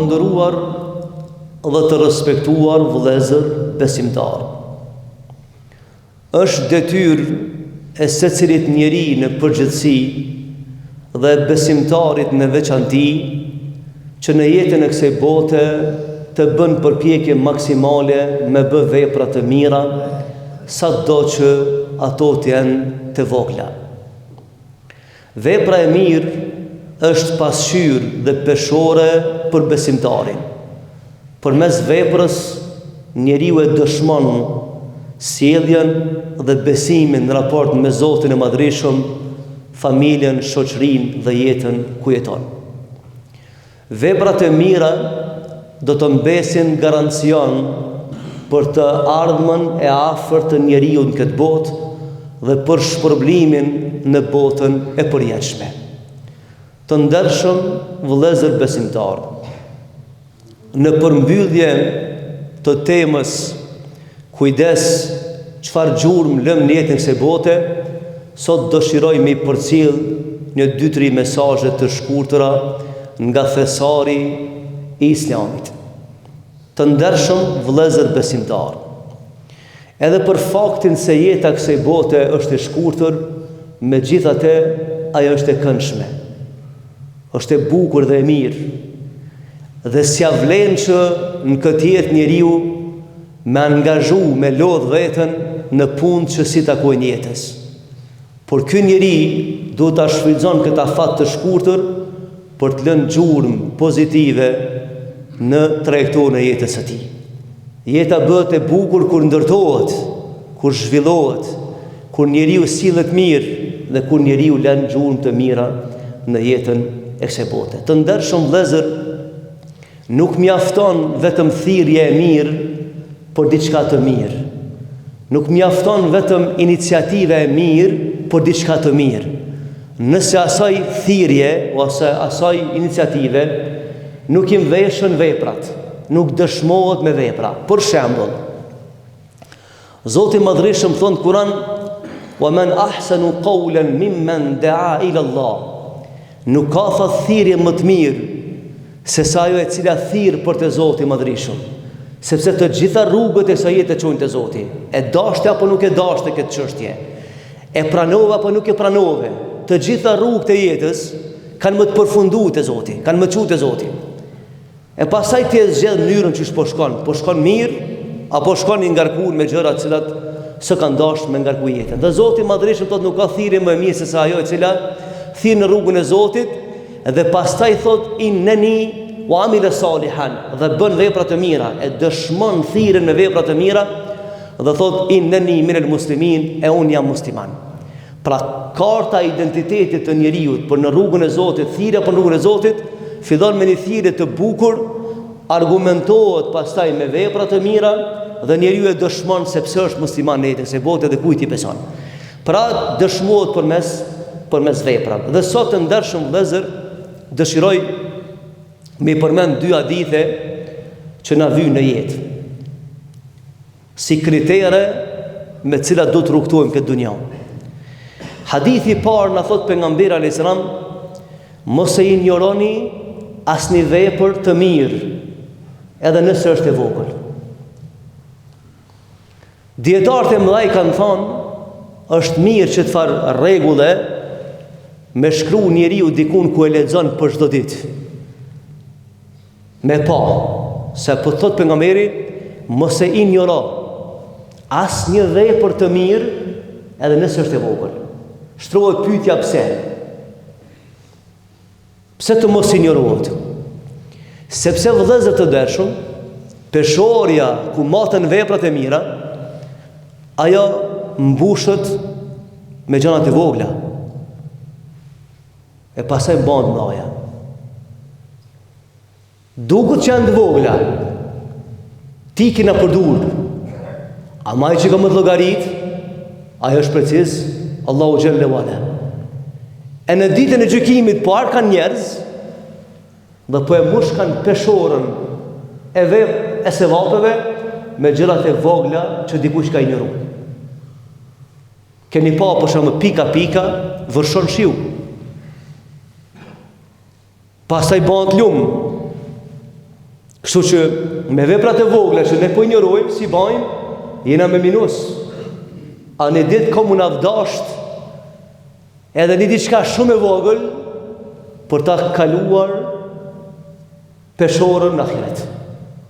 nderuar dhe të respektuar vëllezër besimtar, është detyrë e secilit njeri në përgjithësi dhe besimtarit në veçanti që në jetën e kësaj bote të bën përpjekje maksimale me bë vepra të mira, sado që ato të janë të vogla. Vepra e mirë është pasqyrë dhe peshore për besimtarin. Përmes veprës njeriu e dëshmon sjelljen dhe besimin në raport me Zotin e Madhreshëm, familjen, shoqërinë dhe jetën ku jeton. Veprat e mira do të mbesin garancion për të ardhmen e afërt të njeriu në këtë botë dhe për shpërblimin në botën e përjetshme. Të ndershëm vëllezër besimtar, në përmbyllje të temës kujdes çfarë gjurmë lëm në jetën e kësaj bote, sot dëshiroj me i përcjell një 2-3 mesazhe të shkurtëra nga thesari i Islamit. Të ndershëm vëllezër besimtar, edhe për faktin se jeta kësaj bote është e shkurtër, megjithatë ajo është e këndshme, është e bukur dhe e mirë, dhe s'ja vlen që në këtë jetë njeriu me angazhu, me lodh veten në punë që si takojnë jetës. Por ky njeri duhet ta shfrytëzon këtë afat të shkurtër për të lënë gjurmë pozitive në trajektorin e jetës së tij. Jeta bëhet e bukur kur ndërtohet, kur zhvillohet, kur njeriu sillet mirë dhe kur njeriu lën gjurmë të mira në jetën e kësaj bote. Të ndershëm vëllezër, nuk mjafton vetëm thirrje e mirë për diçka të mirë. Nuk mjafton vetëm iniciativa e mirë për diçka të mirë. Nëse asaj thirrje ose asaj iniciative nuk i veshën veprat, nuk dëshmohet me vepra. Për shembull, Zoti i Madhreshëm thon në Kur'an: "Wa man ahsanu qawlan mimman da'a ila Allah." Nuk ka thirrje më të mirë se sa ajo e cila thirr për te Zoti i Madhreshëm, sepse të gjitha rrugët e kësaj jete çojnë te Zoti. E dashte apo nuk e dashte këtë çështje, e pranove apo nuk e pranove, të gjitha rrugët e jetës kanë më të përfunduar te Zoti, kanë më çuar te Zoti. E pastaj ti e zgjedh mënyrën që po shkon mirë apo shkon i ngarkuar me gjëra të cilat s'e kanë dashur me ngarku jetën. Dhe Zoti i Madhreshëm thotë nuk ka thirrje më e mirë se sa ajo e cila thirr në rrugën e Zotit dhe pastaj thotë inneni wa amila salihan, dhe bën vepra të mira, e dëshmon thirrjen me vepra të mira dhe thotë inneni minel muslimin, e un jam musliman. Pra karta e identitetit të njeriu për në rrugën e Zotit, thirrja për rrugën e Zotit fillon me një thirrje të bukur, argumentohet pastaj me vepra të mira dhe njeriu e dëshmon se pse është musliman në jetën e botë dhe kujt i beson. Pra dëshmohet përmes veprave. Dhe sot të ndershëm vëllezër, dëshiroj me përmend 2 hadithe që na vijnë në jetë si kritere me të cilat do të rrugtohemi këtë dunjë. Hadithi i parë na thot pejgamberi alayhis salam: mos e injoroni asnjë vepër të mirë, edhe nëse është e vogël. Dietarët e mëdhej kanë thonë, është mirë që të farë rregulle me shkru njeriu dikun ku e lexon për çdo ditë. Me pa, se po thot pejgamberi, mos e injoro asnjë vepër të mirë, edhe nëse është e vogël. Shtrohet pyetja pse? Pse të mos injorohet? Sepse vëllezër të ndershëm, peshorja ku maten veprat e mira, ajo mbushet me gjërat e vogla. E pastaj bën mëdha. Duket që janë të vogla, ti kena përdur. Ama ai që ka më të llogarit, ajo është preciz, Allahu xhalla wala. E në ditën e gjykimit po kanë njerëz dhe po e mbush kanë peshorën e sevapeve me gjërat e vogla që dikush ka injoruar. Keni pa për shembull pika vërshon shiu. Pastaj bëhet lum. Kështu që me veprat e vogla që ne po injorojmë, si bajmë, jena me minus. A në ditë komu na vdasht, edhe një diçka shumë e vogël, për ta kaluar peshorën në ahiret,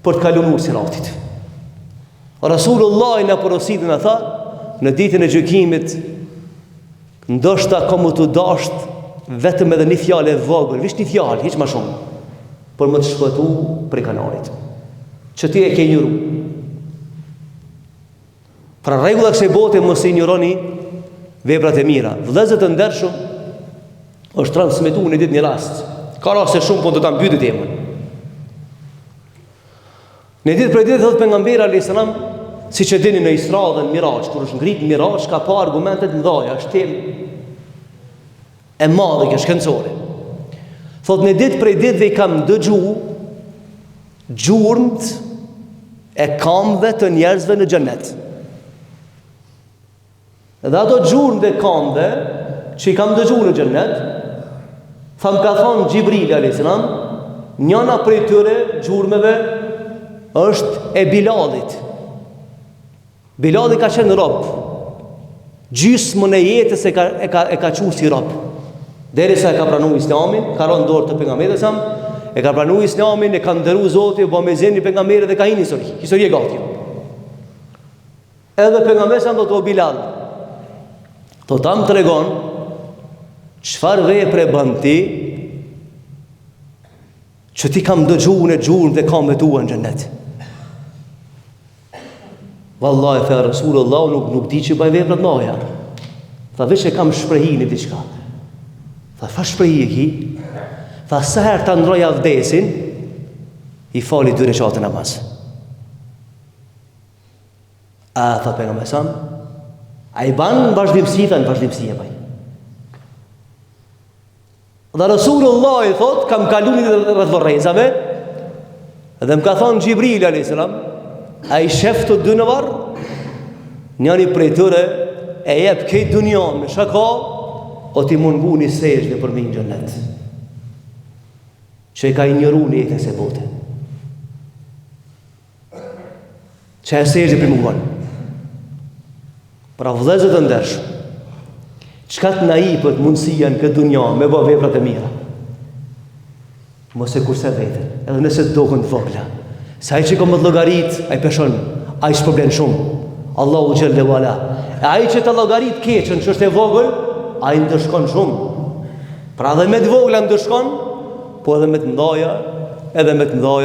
për të kaluar siratit. Rasulullah na porosit dhe na tha, në ditën e gjykimit, ndoshta komu të dasht vetëm edhe një fjalë e vogël, vish një fjalë, hiç më shumë, për më të shpëtu prej kanarit që ti e ke injoru. Pra rregulla kësaj bote mos e injoroni veprat e mira. Vëllezër të ndershëm, është transmetuar në ditë një rast. Ka raste shumë, po do ta mbyty temën. Në ditë për ditë thot pejgamberi alayhis salam, siç e dini në Isra dhe në Miraj, kur është ngrit Miraj, ka pa argumente të mëdha, është temë e madhe kjo shkencore. Thot në ditë prej ditëve i kam dëgju gjurmt e kamve të njerëzve në xhenet. Dhe ato gjurmt e kamve që i kam dëgju në xhenet, tham ka thonë Gjibrili alayhis salam, njëna prej tyre gjurmeve është e Bilalit. Bilali ka qenë rob, gjysmën e jetës e ka qu si rob. Derisa e ka pranuar Islamin, ka rënë dorë të pejgamberit sa, e ka pranuar Islamin, e ka ndëruar Zoti, u bë me zemrin e pejgamberit dhe ka hinë histori e gati. Edhe pejgamberi sa do të Bilal. To tam tregon çfarë vepre bën ti që ti kam dëgjuar në gjurmë dhe kam vetuar në xhenet. Wallahi fa Rasulullah nuk di që bëj vepra të mëdha. Tha veç e kam shprehinë diçka. Tha fa shprehi e ki. Tha sa herë ta ndroj avdesin, i fali 2 rekate namaz. A tha pejgamberi sa, a i ban vazhdimsi, tha në vazhdimsi e baj. Dhe Rasulullah i thot, kam kalunit dhe rrëzave, dhe më ka thonë Gjibrili alayhis salam, a i shef të dy në varë, njëri prej tëre e jep këtë dunjan me shaka, o ti mungu një sejtë për mi në xhenet, që i ka injoru një jetën se bote, që e sejtë për mungon. Pra vëllezër të ndershëm, çka të na jepet mundësia në këtë dunjan me bë veprat e mira, mos e kurse veten, edhe nëse të dohen të vogla. Se ai që ka më llogarit, ai peshon, ai s'poblen shumë. Allahu xhallahu ala. E ai që të llogarit keqën që është e vogël, ai ndëshkon shumë. Pra edhe me të vogla ndëshkon, po edhe me të mëdha,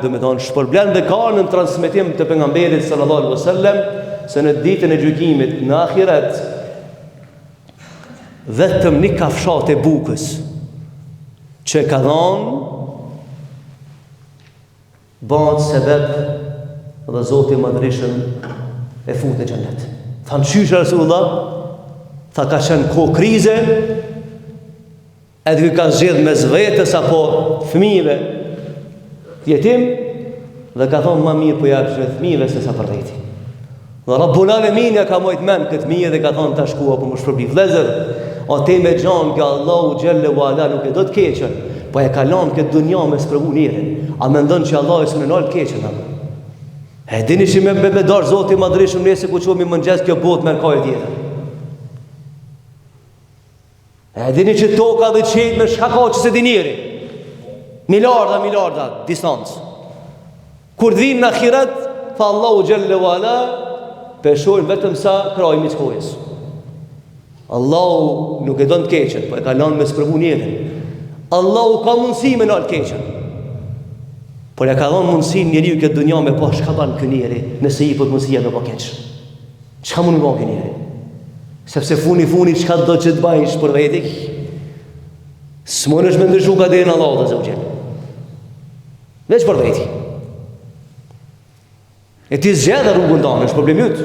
do të thonë shpërblen dhe ka në transmetim të pejgamberit sallallahu alaihi wasallam se në ditën e gjykimit në ahiret vetëm një kafshat e bukës që ka dhënë bëhet sebeb dhe Zoti i Madhreshëm e fut në xhenet. Thamë qysh Rasulullah, tha ka qenë kohë krize, edhe ka zgjedh mes vetës apo fëmijëve jetim, dhe ka thonë ma mirë po jap fëmijëve se sa për veti. Dhe Rabbul Alamin ja ka mojt men këtë mijë dhe ka thonë ta shkua po më shpërbi vëllezër, o te me gjanë që Allahu xhallahu ala nuk e do të keqën, po e kalon këtë dunja me sprovu njërin. A mendon që Allah e s'në nal keqën apo? E dini që me dar Zoti i Madhreshëm nëse ku çomi mëngjes kjo botë me ka e tjetër. E dini që toka dhe qejt me shka ka që se dinjeri. Miliarda distancë. Kur të vinë në ahiret, tha Allahu xhallahu ala, peshojnë vetëm sa krajmi të kojës. Allahu nuk e don të keqen, po e ka lënë me sprovu njërin. Allahu ka mundësi me nal keqen, por ja ka dhënë mundësinë njeriu këtë dunja me pa çka ban ky njeri, nëse i pot mundësia me pa keq. Çka mund të bëjë ky njeri? Sepse funi çka do që të bëjsh për veti, s'monësh me ndryshu ka dhe në Allah dhe zëvgjel. Veç për veti. E ti zgjedh rrugën tonë, është problemi yt.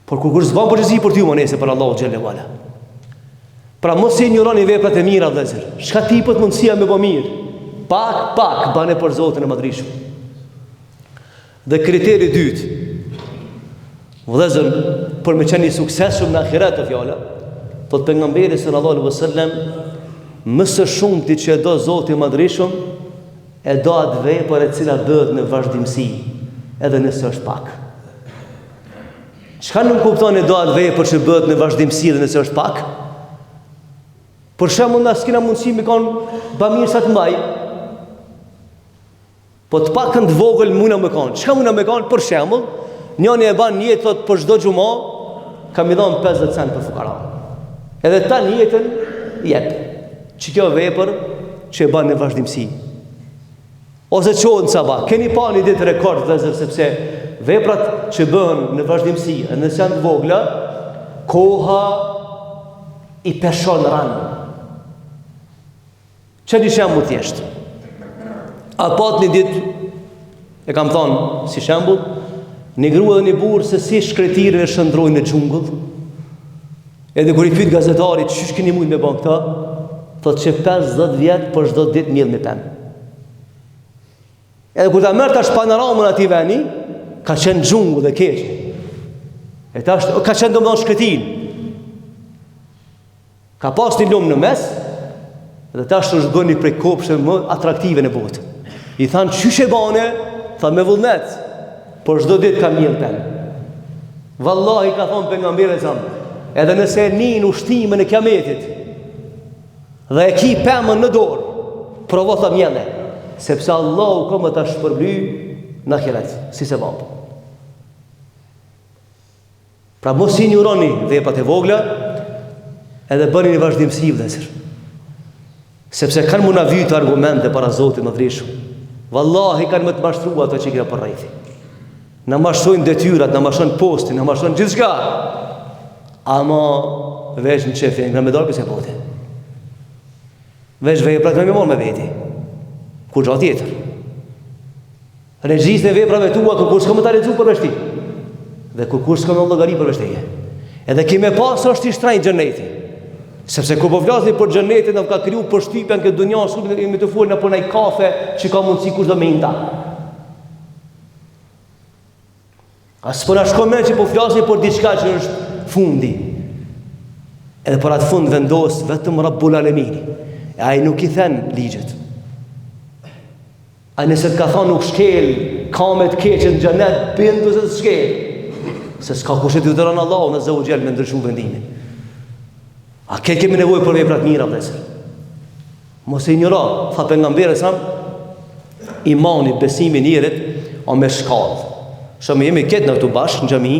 Por kur s'ban përgjegjësi për ty më nëse për Allahu xhallahu ala. Pra mos e injoroni veprat e mira vëllezër. Çka ti pot mundësia me bë mirë, pak bane për Zotin e Madhreshëm. Dhe kriteri i dytë, vëllezër, për me qenë i suksesshëm në ahiret të fjala, thot pejgamberi sallallahu alaihi wasallam, më së shumti që e do Zoti i Madhreshëm e do atë vepër e cila bëhet në vazhdimsi, edhe nëse është pak. Çka nuk kupton e do atë vepër që bëhet në vazhdimsi edhe nëse është pak? Për shembull, na s'kena mundësi me kanë bamirë sa të mbaj. Po të pakën të vogël muna me kanë. Çka muna me kanë? Për shembull, njëri e ban një jetë thot për çdo xumë kam i dhënë 50 cent për fukara. Edhe ta një jetën jep. Që kjo vepër që e ban në vazhdimsi. Ose qohën sabah. Keni pa një ditë rekord vëllezër, sepse veprat që bëhen në vazhdimsi, nëse janë të vogla, koha i peshon ranë. Që një shembull thjesht. A pat një ditë, e kam thonë si shembull, një grua dhe një burë se si shkretirën e shëndrojnë në xhungull. Edhe kur i pyet gazetari çish keni mujt me bën këta, thotë që 50 vjet për çdo ditë mjedh me pemë. Edhe kur ta merr tash panoramën aty veni, ka qenë xhungull dhe keq. E tash ka qenë domosdoshmë shkretin. Ka pas një lumë në mes, dhe tash është bëni prej kopshte më atraktive në botë. I thanë çish e bane, tha me vullnet, por çdo ditë ka mjedh pemë. Vallahi ka thonë pejgamberi sa, edhe nëse nin ushtimin e kiametit dhe e ki pemën në dorë, provo ta mjedhe, sepse Allahu ka më ta shpërbly në ahiret, si se vapa. Pra mos injoroni veprat e vogla, edhe bëni një vazhdimsi vëllezër. Sepse kanë muna vytë argumente para Zotit më drishëm. Vallahi kanë më të mashtruar ato që kena për rreth. Na mashtrojnë detyrat, na mashtrojnë postin, na mashtrojnë gjithçka. Ama veç në çefi nga me dorë pse bote. Veç veprat me mor me veti. Kur gjatë tjetër. Regjistri e veprave tua kur s'ka më ta lexu për veshti. Dhe kur s'ka më llogari për veshti. Edhe kimë pas është i shtrenjtë xheneti. Sepse kur po flasim për xhenetin, na ka kriju përshtypjen këtë dunjë, shumë me të folën apo në kafe që ka mundësi kushdo me inta. As po na shkon mend që po flasim për diçka që është fundi. Edhe për atë fund vendos vetëm Rabbul Alamin. E ai nuk i thën ligjet. Ai nëse të ka thonë nuk shkel kamet keqe në xhenet, bindu se të shkel. Se s'ka kush e detyron Allahu në Zotë me ndryshu vendimin. A kemi nevojë për vepra të mira vëllezër. Mos e injoro, tha pejgamberi sa, imani, besimi i njerit o me shkallë. Shumë jemi këtë në këtu bashkë në xhami,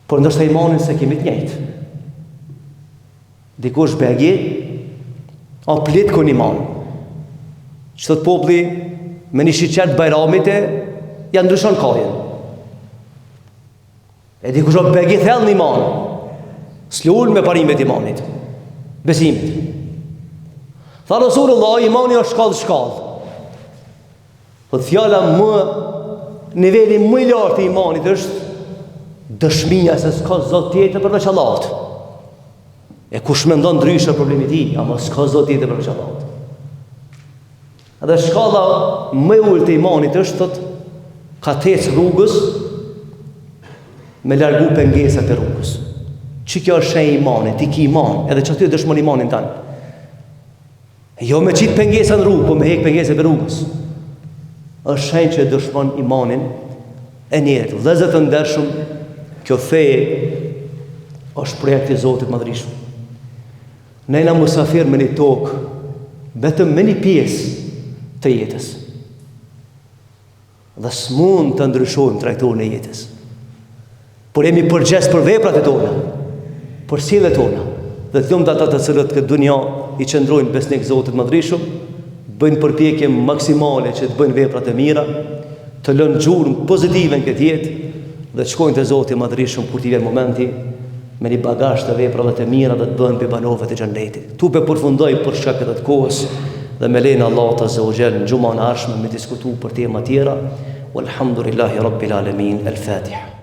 por ndoshta imanin se kemi të njëjtë. Dikush begje, o plit kon iman. Çdo populli me një shiqet bajramit ja ndryshon kohën. E dikush o begje thellë në iman. S'lul me parimet imanit, besimit. Tha Rasulullah, imani është shkallë. Po fjala më, niveli më i lartë i imanit është dëshmia se s'ka Zot tjetër përveç Allahut. E kush mendon ndryshe problemi i tij, ama s'ka Zot tjetër përveç Allahut. Edhe shkalla më e ulët e imanit është thotë ka të ecë rrugës me largu pengesat e rrugës. Që kjo është shenjë imani, ti ki iman, edhe që aty dëshmon imanin tanë. Jo me qitë pengesa në rrugë, po me hek pengesa për rrugës. është shenjë që dëshmon imanin e njerit. Vëllezër të ndershëm, kjo fe është projekt i Zotit Madhrishëm. Ne jena musafir me një tokë, vetëm me një pjesë të jetës. Dhe s'mund të ndryshojmë trajtorin e jetës. Por jemi përgjes për veprat e tona, për sjelljet tona. Dhe të lumt ata të cilët këtë dunja i qëndrojnë besnik Zotit Madhrishëm, bëjnë përpjekje maksimale që të bëjnë veprat e mira, të lënë gjurmë pozitive në këtë jetë dhe të shkojnë te Zoti Madhrishëm kur t'i vjen momenti me një bagazh të veprave të mira dhe të bëhen bibanove të xhennetit. Tu pe përfundoj për shkak të kohës dhe me lenin Allahu Azza wa Jall në xumën e ardhshme me diskutu për tema tjera. Walhamdulillahi Rabbil Alamin. El-Fatiha.